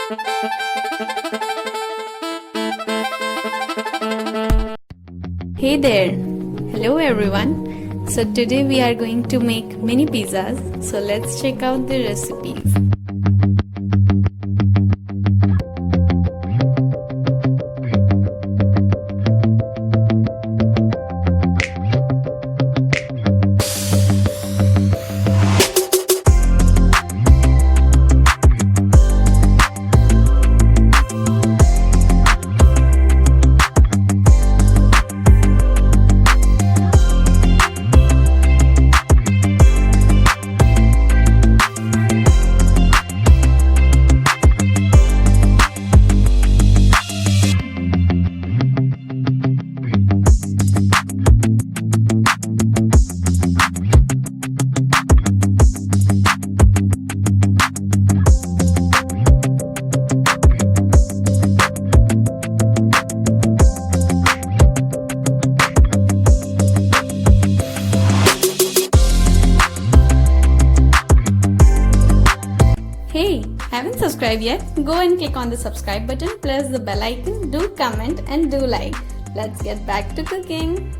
Hey there! Hello everyone! So today we are going to make mini pizzas. So let's check out the recipes. Hey, haven't subscribed yet? Go and click on the subscribe button, press the bell icon, do comment and do like. Let's get back to cooking.